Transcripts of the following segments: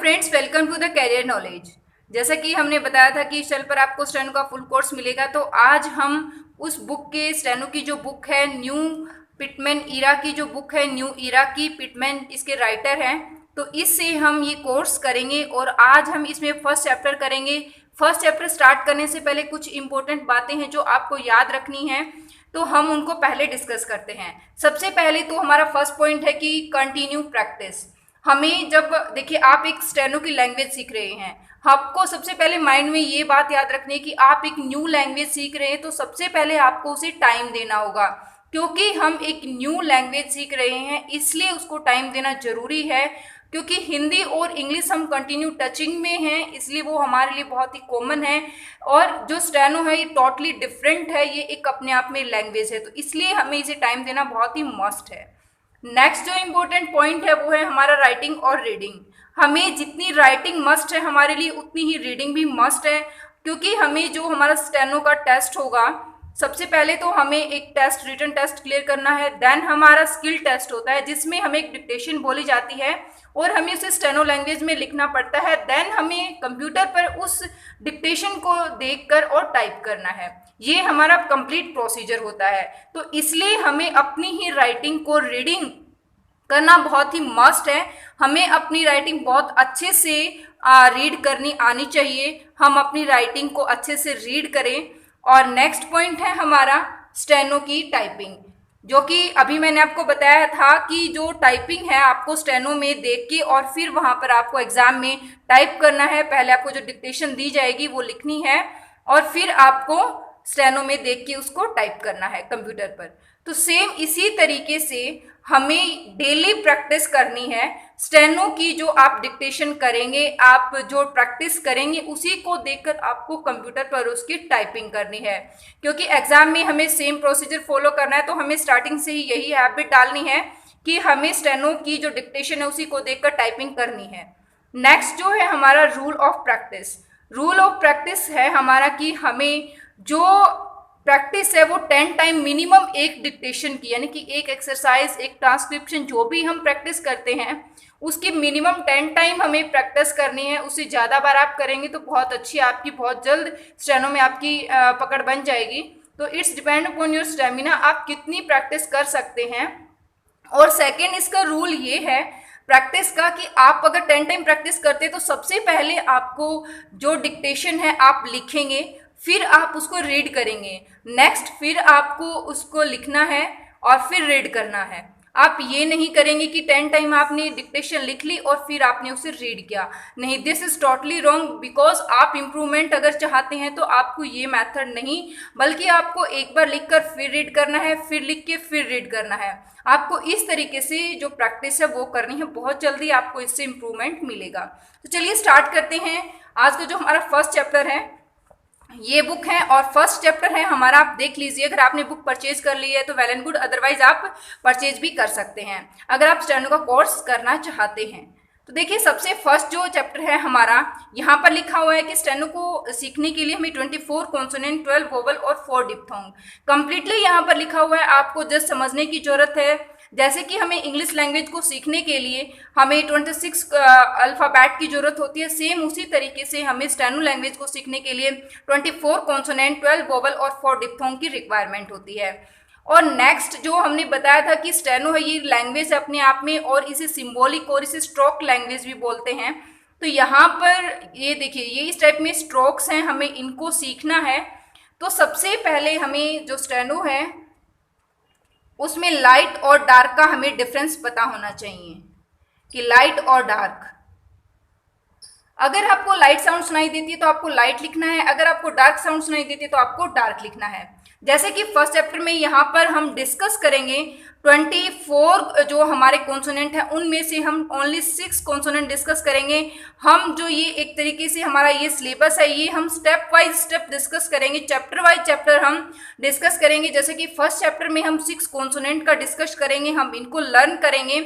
Friends, welcome to the career knowledge. जैसा कि हमने बताया था कि चल पर आपको स्टेनो का फुल कोर्स मिलेगा, तो आज हम उस बुक के स्टेनो की जो बुक है न्यू पिटमैन ईरा की जो बुक है न्यू ईरा की पिटमैन इसके राइटर हैं, तो इससे हम ये कोर्स करेंगे और आज हम इसमें फर्स्ट चैप्टर करेंगे। फर्स्ट चैप्टर स्टार्ट करने से पहले कुछ इंपॉर्टेंट बातें हैं जो आपको याद रखनी है, तो हम उनको पहले डिस्कस करते हैं। सबसे पहले तो हमारा फर्स्ट पॉइंट है कि कंटिन्यू प्रैक्टिस। हमें जब देखिए आप एक स्टेनो की लैंग्वेज सीख रहे हैं, आपको सबसे पहले माइंड में ये बात याद रखनी है कि आप एक न्यू लैंग्वेज सीख रहे हैं, तो सबसे पहले आपको उसे टाइम देना होगा। क्योंकि हम एक न्यू लैंग्वेज सीख रहे हैं इसलिए उसको टाइम देना जरूरी है। क्योंकि हिंदी और इंग्लिश हम कंटिन्यू टचिंग में हैं, इसलिए वो हमारे लिए बहुत ही कॉमन है। और जो स्टेनो है ये टोटली डिफरेंट है, ये एक अपने आप में लैंग्वेज है, तो इसलिए हमें इसे टाइम देना बहुत ही मस्ट है। नेक्स्ट जो इम्पोर्टेंट पॉइंट है वो है हमारा राइटिंग और रीडिंग। हमें जितनी राइटिंग मस्ट है हमारे लिए उतनी ही रीडिंग भी मस्ट है। क्योंकि हमें जो हमारा स्टेनो का टेस्ट होगा, सबसे पहले तो हमें एक टेस्ट रिटन टेस्ट क्लियर करना है, देन हमारा स्किल टेस्ट होता है जिसमें हमें एक डिक्टेशन बोली जाती है और हमें उसे स्टेनो लैंग्वेज में लिखना पड़ता है। देन हमें कंप्यूटर पर उस डिक्टेशन को देखकर और टाइप करना है। ये हमारा कंप्लीट प्रोसीजर होता है। तो इसलिए हमें अपनी ही राइटिंग को रीडिंग करना बहुत ही मस्ट है। हमें अपनी राइटिंग बहुत अच्छे से रीड करनी आनी चाहिए। हम अपनी राइटिंग को अच्छे से रीड करें। और नेक्स्ट पॉइंट है हमारा स्टेनो की टाइपिंग, जो कि अभी मैंने आपको बताया था कि जो टाइपिंग है आपको स्टेनो में देख के और फिर वहाँ पर आपको एग्जाम में टाइप करना है। पहले आपको जो डिक्टेशन दी जाएगी वो लिखनी है और फिर आपको स्टेनो में देख के उसको टाइप करना है कंप्यूटर पर। तो सेम इसी तरीके से हमें डेली प्रैक्टिस करनी है। स्टेनो की जो आप डिक्टेशन करेंगे, आप जो प्रैक्टिस करेंगे, उसी को देखकर आपको कंप्यूटर पर उसकी टाइपिंग करनी है। क्योंकि एग्जाम में हमें सेम प्रोसीजर फॉलो करना है, तो हमें स्टार्टिंग से ही यही हैबिट डालनी है कि हमें स्टेनो की जो डिक्टेशन है उसी को देखकर टाइपिंग करनी है। नेक्स्ट जो है हमारा rule of practice. Rule of practice है हमारा कि हमें जो प्रैक्टिस है वो 10 टाइम मिनिमम एक डिक्टेशन की, यानी कि एक एक्सरसाइज, एक ट्रांसक्रिप्शन जो भी हम प्रैक्टिस करते हैं उसकी मिनिमम 10 टाइम हमें प्रैक्टिस करनी है। उससे ज़्यादा बार आप करेंगे तो बहुत अच्छी, आपकी बहुत जल्द स्टेनो में आपकी पकड़ बन जाएगी। तो it's depend upon your stamina, आप कितनी प्रैक्टिस कर सकते हैं। और सेकेंड इसका रूल ये है प्रैक्टिस का कि आप अगर 10 टाइम प्रैक्टिस करते हैं तो सबसे पहले आपको जो डिक्टेशन है आप लिखेंगे, फिर आप उसको रीड करेंगे। नेक्स्ट फिर आपको उसको लिखना है और फिर रीड करना है। आप ये नहीं करेंगे कि 10 टाइम आपने डिक्टेशन लिख ली और फिर आपने उसे रीड किया। नहीं, this is totally wrong. Because आप इम्प्रूवमेंट अगर चाहते हैं तो आपको ये मेथड नहीं, बल्कि आपको एक बार लिखकर फिर रीड करना है, फिर लिख के फिर रीड करना है। आपको इस तरीके से जो प्रैक्टिस है वो करनी है, बहुत जल्दी आपको इससे इम्प्रूवमेंट मिलेगा। तो चलिए स्टार्ट करते हैं। आज का जो हमारा फर्स्ट चैप्टर है ये बुक है और फर्स्ट चैप्टर है हमारा, आप देख लीजिए। अगर आपने बुक परचेज कर ली है तो वेल एंड गुड, अदरवाइज आप परचेज भी कर सकते हैं अगर आप स्टेनो का कोर्स करना चाहते हैं। तो देखिए सबसे फर्स्ट जो चैप्टर है हमारा, यहाँ पर लिखा हुआ है कि स्टेनो को सीखने के लिए हमें 24 कॉन्सोनेंट, 12 वोवल और 4 डिप्थोंग कंप्लीटली यहाँ पर लिखा हुआ है। आपको जस्ट समझने की जरूरत है। जैसे कि हमें इंग्लिश लैंग्वेज को सीखने के लिए हमें 26 अल्फ़ाबेट की ज़रूरत होती है, सेम उसी तरीके से हमें स्टेनो लैंग्वेज को सीखने के लिए 24 कॉन्सोनेंट, 12 वोवल और 4 डिप्थोंग की रिक्वायरमेंट होती है। और नेक्स्ट जो हमने बताया था कि स्टेनो है ये लैंग्वेज अपने आप में, और इसे सिंबॉलिक और इसे स्ट्रोक लैंग्वेज भी बोलते हैं। तो यहाँ पर ये देखिए, ये इस टाइप में स्ट्रोक्स हैं, हमें इनको सीखना है। तो सबसे पहले हमें जो स्टेनो है उसमें लाइट और डार्क का हमें डिफरेंस पता होना चाहिए कि लाइट और डार्क। अगर आपको लाइट साउंड सुनाई देती है तो आपको लाइट लिखना है, अगर आपको डार्क साउंड सुनाई देती है तो आपको डार्क लिखना है। जैसे कि फर्स्ट चैप्टर में यहाँ पर हम डिस्कस करेंगे 24 जो हमारे कॉन्सोनेंट हैं, उनमें से हम ओनली 6 कॉन्सोनेंट डिस्कस करेंगे। हम जो ये एक तरीके से हमारा ये सिलेबस है, ये हम स्टेप वाइज स्टेप डिस्कस करेंगे, चैप्टर वाइज चैप्टर हम डिस्कस करेंगे। जैसे कि फर्स्ट चैप्टर में हम 6 कॉन्सोनेंट का डिस्कस करेंगे, हम इनको लर्न करेंगे।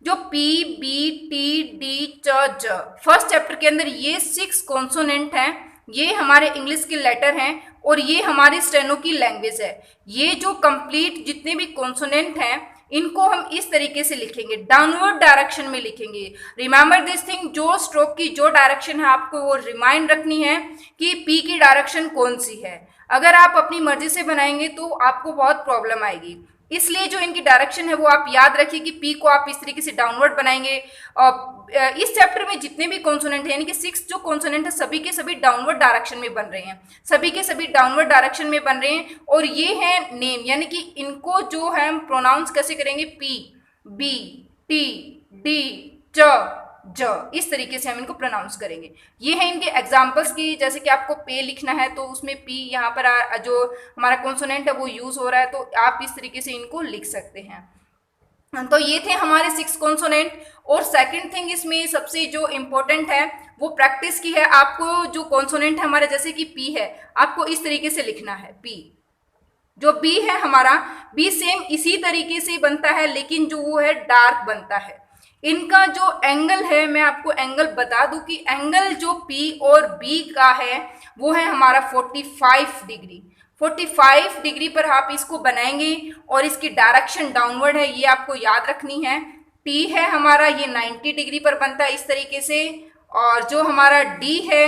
जो पी, बी, टी, डी, च, ज, फर्स्ट चैप्टर के अंदर ये 6 कॉन्सोनेंट हैं, ये हमारे इंग्लिश के लेटर हैं और ये हमारी स्टेनो की लैंग्वेज है। ये जो कंप्लीट जितने भी कॉन्सोनेंट हैं इनको हम इस तरीके से लिखेंगे, डाउनवर्ड डायरेक्शन में लिखेंगे। रिमेंबर दिस थिंग, जो स्ट्रोक की जो डायरेक्शन है आपको वो रिमाइंड रखनी है कि पी की डायरेक्शन कौन सी है। अगर आप अपनी मर्जी से बनाएंगे तो आपको बहुत प्रॉब्लम आएगी, इसलिए जो इनकी डायरेक्शन है वो आप याद रखिए कि पी को आप इस तरीके से डाउनवर्ड बनाएंगे। इस चैप्टर में जितने भी कॉन्सोनेंट है, यानी कि 6 जो कॉन्सोनेंट है सभी के सभी डाउनवर्ड डायरेक्शन में बन रहे हैं, सभी के सभी डाउनवर्ड डायरेक्शन में बन रहे हैं। और ये है नेम, यानी कि इनको जो है हम प्रोनाउंस कैसे करेंगे, पी, बी, टी, डी, च, ज, इस तरीके से हम इनको प्रोनाउंस करेंगे। ये है इनके एग्जांपल्स की, जैसे कि आपको पे लिखना है तो उसमें पी यहाँ पर जो हमारा कॉन्सोनेंट है वो यूज हो रहा है, तो आप इस तरीके से इनको लिख सकते हैं। तो ये थे हमारे 6 कॉन्सोनेंट। और सेकंड थिंग इसमें सबसे जो इम्पोर्टेंट है वो प्रैक्टिस की है। आपको जो कॉन्सोनेंट है हमारे, जैसे कि पी है, आपको इस तरीके से लिखना है पी। जो बी है हमारा, बी सेम इसी तरीके से बनता है, लेकिन जो वो है डार्क बनता है। इनका जो एंगल है, मैं आपको एंगल बता दूं कि एंगल जो पी और बी का है वो है हमारा 45 डिग्री। 45 डिग्री पर आप इसको बनाएंगे और इसकी डायरेक्शन डाउनवर्ड है, ये आपको याद रखनी है। टी है हमारा, ये 90 डिग्री पर बनता है इस तरीके से। और जो हमारा डी है,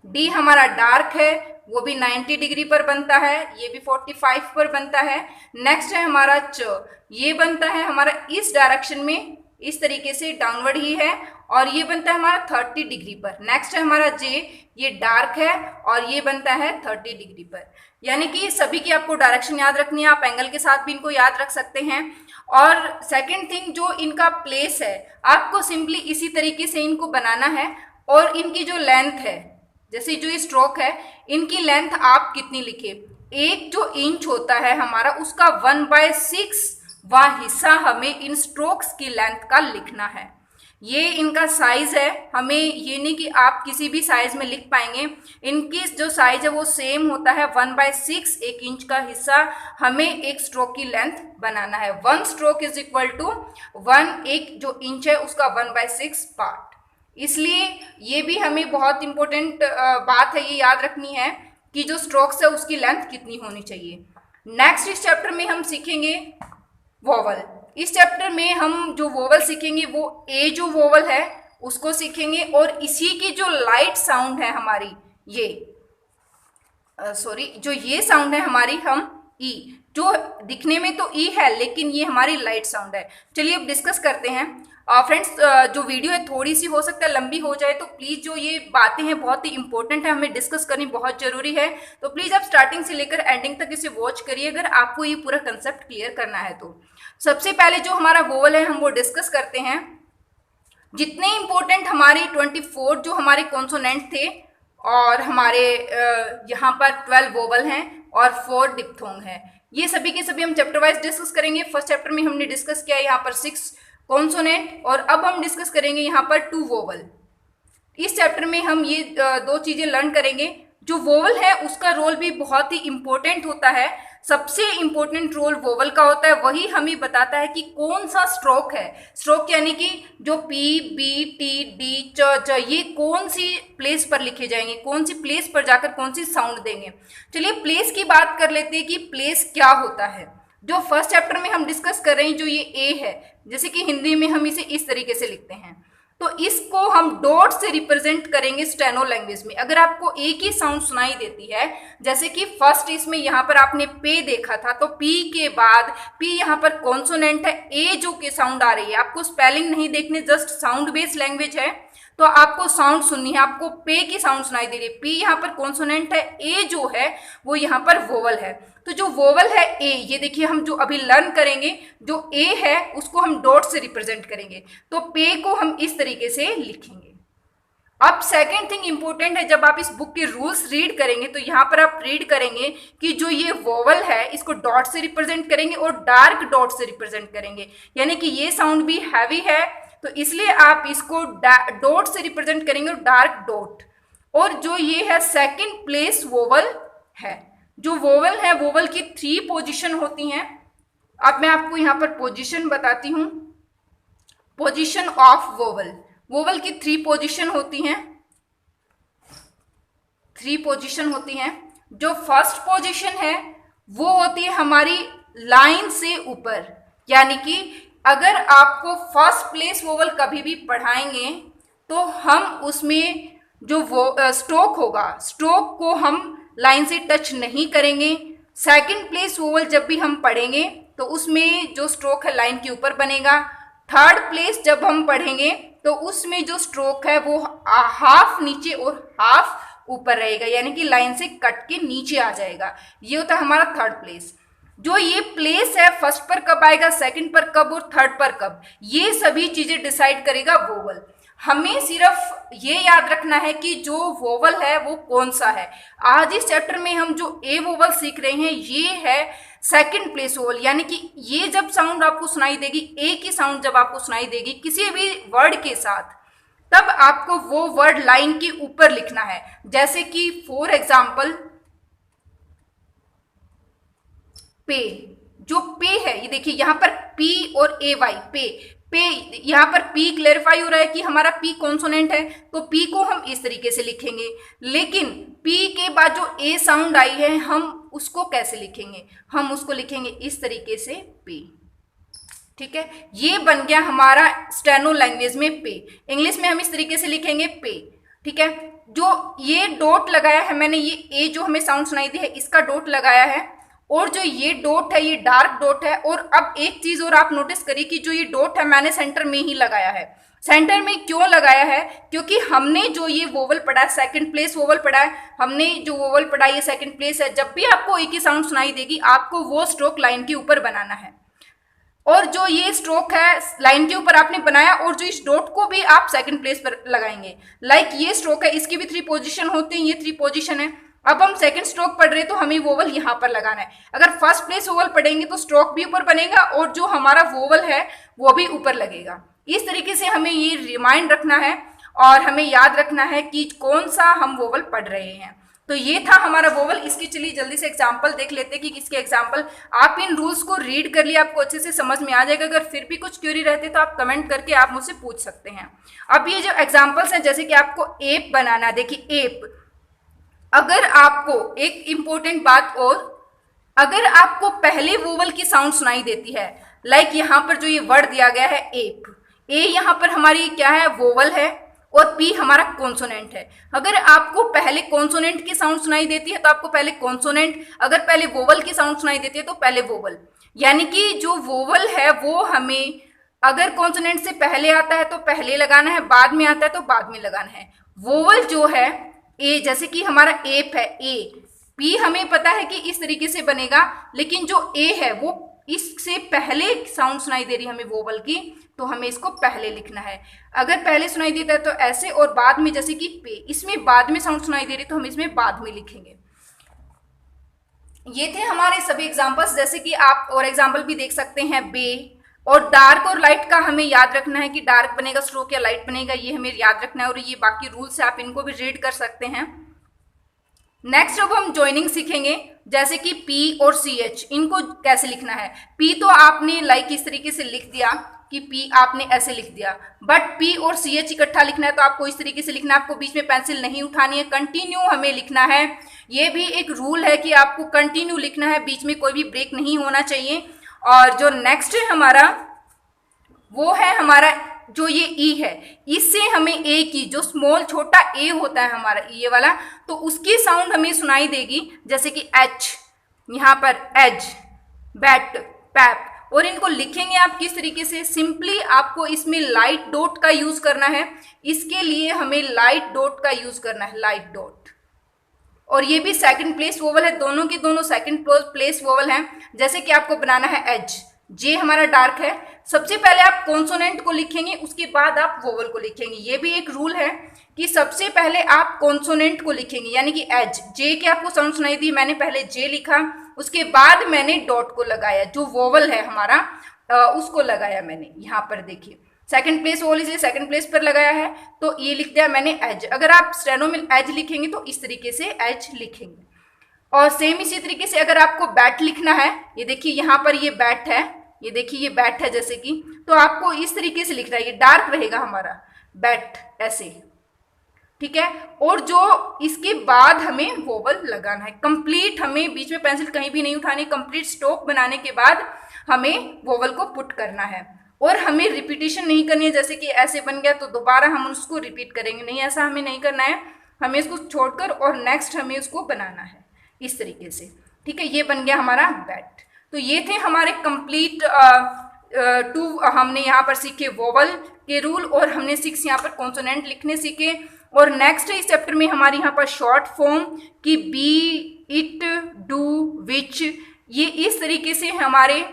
डी हमारा डार्क है, वो भी 90 डिग्री पर बनता है, ये भी 45 पर बनता है। नेक्स्ट है हमारा च, ये बनता है हमारा इस डायरेक्शन में, इस तरीके से डाउनवर्ड ही है, और ये बनता है हमारा 30 डिग्री पर। नेक्स्ट है हमारा जे, ये डार्क है और ये बनता है 30 डिग्री पर। यानी कि सभी की आपको डायरेक्शन याद रखनी है, आप एंगल के साथ भी इनको याद रख सकते हैं। और सेकेंड थिंग, जो इनका प्लेस है, आपको सिंपली इसी तरीके से इनको बनाना है। और इनकी जो लेंथ है, जैसे जो ये स्ट्रोक है, इनकी लेंथ आप कितनी लिखे, एक जो इंच होता है हमारा उसका 1/6 वह हिस्सा हमें इन स्ट्रोक्स की लेंथ का लिखना है। ये इनका साइज है, हमें ये नहीं कि आप किसी भी साइज में लिख पाएंगे, इनकी जो साइज है वो सेम होता है 1/6, एक इंच का हिस्सा हमें एक स्ट्रोक की लेंथ बनाना है। 1 स्ट्रोक इज इक्वल टू 1, एक जो इंच है उसका 1/6 पार्ट। इसलिए ये भी हमें बहुत इंपॉर्टेंट बात है, ये याद रखनी है कि जो स्ट्रोक्स है उसकी लेंथ कितनी होनी चाहिए। नेक्स्ट इस चैप्टर में हम सीखेंगे वोवल। इस चैप्टर में हम जो वोवल सीखेंगे वो ए जो वोवल है उसको सीखेंगे, और इसी की जो लाइट साउंड है हमारी, ये जो ये साउंड है हमारी, हम ई, जो दिखने में तो ई है लेकिन ये हमारी लाइट साउंड है। चलिए अब डिस्कस करते हैं। फ्रेंड्स, जो वीडियो है थोड़ी सी हो सकता है लंबी हो जाए, तो प्लीज़ जो ये बातें हैं बहुत ही इंपॉर्टेंट है, हमें डिस्कस करनी बहुत जरूरी है। तो प्लीज़ आप स्टार्टिंग से लेकर एंडिंग तक इसे वॉच करिए अगर आपको ये पूरा कंसेप्ट क्लियर करना है तो। सबसे पहले जो हमारा वोवल है हम वो डिस्कस करते हैं। जितने इंपॉर्टेंट हमारे 24 जो हमारे कॉन्सोनेंट थे, और हमारे यहाँ पर 12 वोवल हैं और 4 डिप्थोंग है, ये सभी के सभी हम चैप्टर वाइज डिस्कस करेंगे। फर्स्ट चैप्टर में हमने डिस्कस किया यहाँ पर 6 कॉन्सोनेंट, और अब हम डिस्कस करेंगे यहाँ पर 2 वोवल। इस चैप्टर में हम ये 2 चीजें लर्न करेंगे। जो वोवल है उसका रोल भी बहुत ही इंपॉर्टेंट होता है, सबसे इंपॉर्टेंट रोल वोवल का होता है, वही हमें बताता है कि कौन सा स्ट्रोक है। स्ट्रोक यानी कि जो पी, बी, टी, डी, च, ये कौन सी प्लेस पर लिखे जाएंगे, कौन सी प्लेस पर जाकर कौन सी साउंड देंगे। चलिए प्लेस की बात कर लेते हैं कि प्लेस क्या होता है। जो फर्स्ट चैप्टर में हम डिस्कस कर रहे हैं, जो ये ए है, जैसे कि हिंदी में हम इसे इस तरीके से लिखते हैं, तो इसको हम डॉट से रिप्रेजेंट करेंगे स्टेनो लैंग्वेज में। अगर आपको एक ही साउंड सुनाई देती है, जैसे कि फर्स्ट इसमें यहाँ पर आपने पे देखा था, तो पी के बाद पी यहाँ पर कॉन्सोनेंट है, ए जो के साउंड आ रही है, आपको स्पेलिंग नहीं देखने, जस्ट साउंड बेस्ड लैंग्वेज है, तो आपको साउंड सुननी है, आपको पे की साउंड सुनाई दे रही है, पी यहाँ पर कॉन्सोनेंट है, ए जो है वो यहाँ पर वोवल है। तो जो वोवल है ए, ये देखिए हम जो अभी लर्न करेंगे, जो ए है उसको हम डॉट से रिप्रेजेंट करेंगे, तो पे को हम इस तरीके से लिखेंगे। अब सेकेंड थिंग इंपॉर्टेंट है, जब आप इस बुक के रूल्स रीड करेंगे तो यहाँ पर आप रीड करेंगे कि जो ये वोवल है इसको डॉट से रिप्रेजेंट करेंगे और डार्क डॉट से रिप्रेजेंट करेंगे, यानी कि ये साउंड भी हैवी है तो इसलिए आप इसको डॉट से रिप्रेजेंट करेंगे और डार्क डॉट। और जो ये है सेकंड प्लेस वोवल है। जो वोवल है, वोवल की 3 पोजीशन होती हैं। अब मैं आपको यहाँ पर पोजीशन बताती हूँ। पोजीशन ऑफ वोवल, वोवल की 3 पोजीशन होती हैं, 3 पोजीशन होती हैं। जो फर्स्ट पोजीशन है वो होती है हमारी लाइन से ऊपर, यानी कि अगर आपको फर्स्ट प्लेस वोवल कभी भी पढ़ाएंगे तो हम उसमें जो वो स्ट्रोक होगा, स्ट्रोक को हम लाइन से टच नहीं करेंगे। सेकंड प्लेस वोवल जब भी हम पढ़ेंगे तो उसमें जो स्ट्रोक है लाइन के ऊपर बनेगा। थर्ड प्लेस जब हम पढ़ेंगे तो उसमें जो स्ट्रोक है वो हाफ नीचे और हाफ ऊपर रहेगा, यानी कि लाइन से कट के नीचे आ जाएगा। ये होता है हमारा थर्ड प्लेस। जो ये प्लेस है फर्स्ट पर कब आएगा, सेकंड पर कब और थर्ड पर कब, ये सभी चीजें डिसाइड करेगा वोवल। हमें सिर्फ ये याद रखना है कि जो वोवल है वो कौन सा है। आज इस चैप्टर में हम जो ए वोवल सीख रहे हैं ये है सेकंड प्लेस वोवल, यानी कि ये जब साउंड आपको सुनाई देगी, ए की साउंड जब आपको सुनाई देगी किसी भी वर्ड के साथ, तब आपको वो वर्ड लाइन के ऊपर लिखना है। जैसे कि फॉर एग्जाम्पल पे, जो पे है ये देखिए यहाँ पर पी और ए वाई, पे पे, यहाँ पर पी क्लेरिफाई हो रहा है कि हमारा पी कॉन्सोनेंट है, तो पी को हम इस तरीके से लिखेंगे। लेकिन पी के बाद जो ए साउंड आई है हम उसको कैसे लिखेंगे, हम उसको लिखेंगे इस तरीके से पे। ठीक है, ये बन गया हमारा स्टेनो लैंग्वेज में पे। इंग्लिश में हम इस तरीके से लिखेंगे पे। ठीक है, जो ये डॉट लगाया है मैंने, ये ए जो हमें साउंड सुनाई दी है इसका डॉट लगाया है, और जो ये डॉट है ये डार्क डॉट है। और अब एक चीज और आप नोटिस करिए कि जो ये डॉट है मैंने सेंटर में ही लगाया है। सेंटर में क्यों लगाया है, क्योंकि हमने जो ये वोवल पढ़ा है, सेकंड प्लेस वोवल पढ़ा है, हमने जो वोवल पढ़ा है ये सेकंड प्लेस है। जब भी आपको एक ही साउंड सुनाई देगी आपको वो स्ट्रोक लाइन के ऊपर बनाना है, और जो ये स्ट्रोक है लाइन के ऊपर आपने बनाया, और जो इस डॉट को भी आप सेकंड प्लेस पर लगाएंगे। लाइक ये स्ट्रोक है, इसकी भी 3 पोजीशन होती हैं, ये 3 पोजीशन है। अब हम सेकंड स्ट्रोक पढ़ रहे हैं तो हमें वोवल यहाँ पर लगाना है। अगर फर्स्ट प्लेस वोवल पढ़ेंगे तो स्ट्रोक भी ऊपर बनेगा और जो हमारा वोवल है वो भी ऊपर लगेगा। इस तरीके से हमें ये रिमाइंड रखना है और हमें याद रखना है कि कौन सा हम वोवल पढ़ रहे हैं। तो ये था हमारा वोवल। इसकी चलिए जल्दी से एग्जाम्पल देख लेते हैं कि इसके एग्जाम्पल, आप इन रूल्स को रीड कर लिए, आपको अच्छे से समझ में आ जाएगा। अगर फिर भी कुछ क्वेरी रहते तो आप कमेंट करके आप मुझसे पूछ सकते हैं। अब ये जो एग्जाम्पल्स हैं, जैसे कि आपको एप बनाना, देखिए एप, अगर आपको एक इंपॉर्टेंट बात, और अगर आपको पहले वोवल की साउंड सुनाई देती है, लाइक यहाँ पर जो ये वर्ड दिया गया है एप, ए यहाँ पर हमारी क्या है, वोवल है, और पी हमारा कॉन्सोनेंट है। अगर आपको पहले कॉन्सोनेंट की साउंड सुनाई देती है तो आपको पहले कॉन्सोनेंट, अगर पहले वोवल की साउंड सुनाई देती है तो पहले वोवल। यानी कि जो वोवल है वो हमें अगर कॉन्सोनेंट से पहले आता है तो पहले लगाना है, बाद में आता है तो बाद में लगाना है। वोवल जो है ए, जैसे कि हमारा एप है ए, पी हमें पता है कि इस तरीके से बनेगा, लेकिन जो ए है वो इससे पहले साउंड सुनाई दे रही है हमें वोवल की, तो हमें इसको पहले लिखना है। अगर पहले सुनाई देता है तो ऐसे, और बाद में जैसे कि पे, इसमें बाद में साउंड सुनाई दे रही तो हम इसमें बाद में लिखेंगे। ये थे हमारे सभी एग्जांपल्स। जैसे कि आप और एग्जांपल भी देख सकते हैं बे, और डार्क और लाइट का हमें याद रखना है कि डार्क बनेगा स्ट्रोक या लाइट बनेगा, ये हमें याद रखना है। और ये बाकी रूल्स है, आप इनको भी रीड कर सकते हैं। नेक्स्ट अब हम जॉइनिंग सीखेंगे, जैसे कि पी और सी एच, इनको कैसे लिखना है। पी तो आपने लाइक इस तरीके से लिख दिया कि पी आपने ऐसे लिख दिया, बट पी और सी एच इकट्ठा लिखना है तो आपको इस तरीके से लिखना है। आपको बीच में पेंसिल नहीं उठानी है, कंटिन्यू हमें लिखना है। ये भी एक रूल है कि आपको कंटिन्यू लिखना है, बीच में कोई भी ब्रेक नहीं होना चाहिए। और जो नेक्स्ट है हमारा, वो है हमारा जो ये ई है, इससे हमें ए की जो स्मॉल छोटा ए होता है हमारा ये वाला, तो उसकी साउंड हमें सुनाई देगी, जैसे कि एच, यहाँ पर एज, बैट, पैप। और इनको लिखेंगे आप किस तरीके से, सिंपली आपको इसमें लाइट डॉट का यूज करना है। इसके लिए हमें लाइट डॉट का यूज करना है, लाइट डॉट। और ये भी सेकंड प्लेस वोवल है, दोनों की दोनों सेकंड प्लेस वोवल हैं। जैसे कि आपको बनाना है एज, जे हमारा डार्क है, सबसे पहले आप कॉन्सोनेंट को लिखेंगे, उसके बाद आप वोवल को लिखेंगे। ये भी एक रूल है कि सबसे पहले आप कॉन्सोनेंट को लिखेंगे, यानी कि एज, जे के आपको साउंड सुनाई दी, मैंने पहले जे लिखा, उसके बाद मैंने डॉट को लगाया, जो वोवल है हमारा उसको लगाया मैंने। यहाँ पर देखिए सेकंड प्लेस वोवल इसे सेकंड प्लेस पर लगाया है, तो ये लिख दिया मैंने एज। अगर आप स्टेनो में एज लिखेंगे तो इस तरीके से एज लिखेंगे। और सेम इसी तरीके से अगर आपको बैट लिखना है, ये देखिए यहाँ पर ये बैट है, ये देखिए ये बैट है जैसे कि, तो आपको इस तरीके से लिखना है, ये डार्क रहेगा हमारा बैट ऐसे। ठीक है। और जो इसके बाद हमें वोवल लगाना है कंप्लीट, हमें बीच में पेंसिल कहीं भी नहीं उठानी, कंप्लीट स्टॉप बनाने के बाद हमें वोवल को पुट करना है। और हमें रिपीटिशन नहीं करनी है, जैसे कि ऐसे बन गया तो दोबारा हम उसको रिपीट करेंगे, नहीं, ऐसा हमें नहीं करना है। हमें इसको छोड़कर और नेक्स्ट हमें उसको बनाना है इस तरीके से, ठीक है। ये बन गया हमारा बैट। तो ये थे हमारे कंप्लीट हमने यहाँ पर सीखे वोवल के रूल, और हमने 6 यहाँ पर कॉन्सोनेंट लिखने सीखे। और नेक्स्ट इस चैप्टर में हमारी यहाँ पर शॉर्ट फॉर्म की बी, इट, डू, विच, ये इस तरीके से हमारे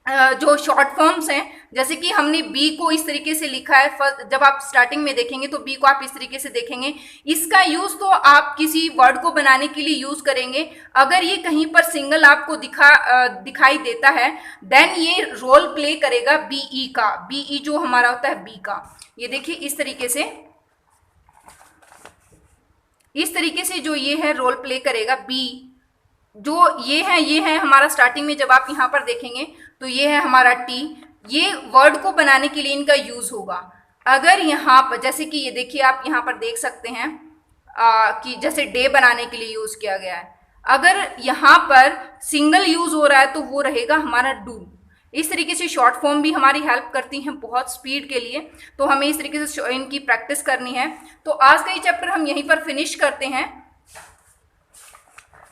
जो शॉर्ट फॉर्म्स हैं, जैसे कि हमने बी को इस तरीके से लिखा है, जब आप स्टार्टिंग में देखेंगे तो बी को आप इस तरीके से देखेंगे। इसका यूज तो आप किसी वर्ड को बनाने के लिए यूज करेंगे। अगर ये कहीं पर सिंगल आपको दिखाई देता है, देन ये रोल प्ले करेगा बीई का। बीई जो हमारा होता है बी का, ये देखिए इस तरीके से जो ये है रोल प्ले करेगा बी। जो ये है हमारा स्टार्टिंग में जब आप यहाँ पर देखेंगे तो ये है हमारा टी, ये वर्ड को बनाने के लिए इनका यूज होगा। अगर यहाँ पर जैसे कि ये देखिए, आप यहाँ पर देख सकते हैं कि जैसे डे बनाने के लिए यूज किया गया है, अगर यहाँ पर सिंगल यूज हो रहा है तो वो रहेगा हमारा डू। इस तरीके से शॉर्ट फॉर्म भी हमारी हेल्प करती हैं बहुत स्पीड के लिए, तो हमें इस तरीके से इनकी प्रैक्टिस करनी है। तो आज का ये चैप्टर हम यहीं पर फिनिश करते हैं।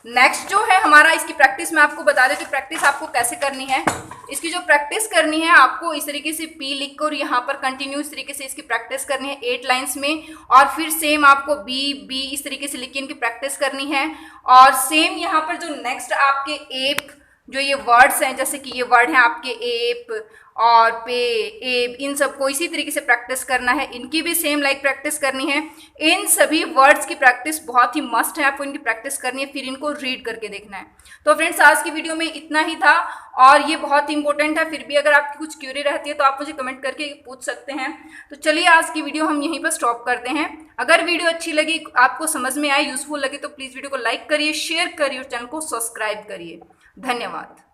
नेक्स्ट जो है हमारा, इसकी प्रैक्टिस मैं आपको बता देती हूँ प्रैक्टिस आपको कैसे करनी है। इसकी जो प्रैक्टिस करनी है, आपको इस तरीके से पी लिखकर यहाँ पर कंटिन्यू इस तरीके से इसकी प्रैक्टिस करनी है 8 लाइंस में, और फिर सेम आपको बी इस तरीके से लिख के इनकी प्रैक्टिस करनी है। और सेम यहाँ पर जो नेक्स्ट आपके एप, जो ये वर्ड्स हैं, जैसे कि ये वर्ड हैं आपके एप और पे, एप, इन सबको इसी तरीके से प्रैक्टिस करना है। इनकी भी सेम लाइक प्रैक्टिस करनी है। इन सभी वर्ड्स की प्रैक्टिस बहुत ही मस्ट है, आपको इनकी प्रैक्टिस करनी है, फिर इनको रीड करके देखना है। तो फ्रेंड्स, आज की वीडियो में इतना ही था, और ये बहुत इंपॉर्टेंट है। फिर भी अगर आपकी कुछ क्यूरी रहती है तो आप मुझे कमेंट करके पूछ सकते हैं। तो चलिए आज की वीडियो हम यहीं पर स्टॉप करते हैं। अगर वीडियो अच्छी लगी, आपको समझ में आए, यूजफुल लगे, तो प्लीज़ वीडियो को लाइक करिए, शेयर करिए और चैनल को सब्सक्राइब करिए। धन्यवाद।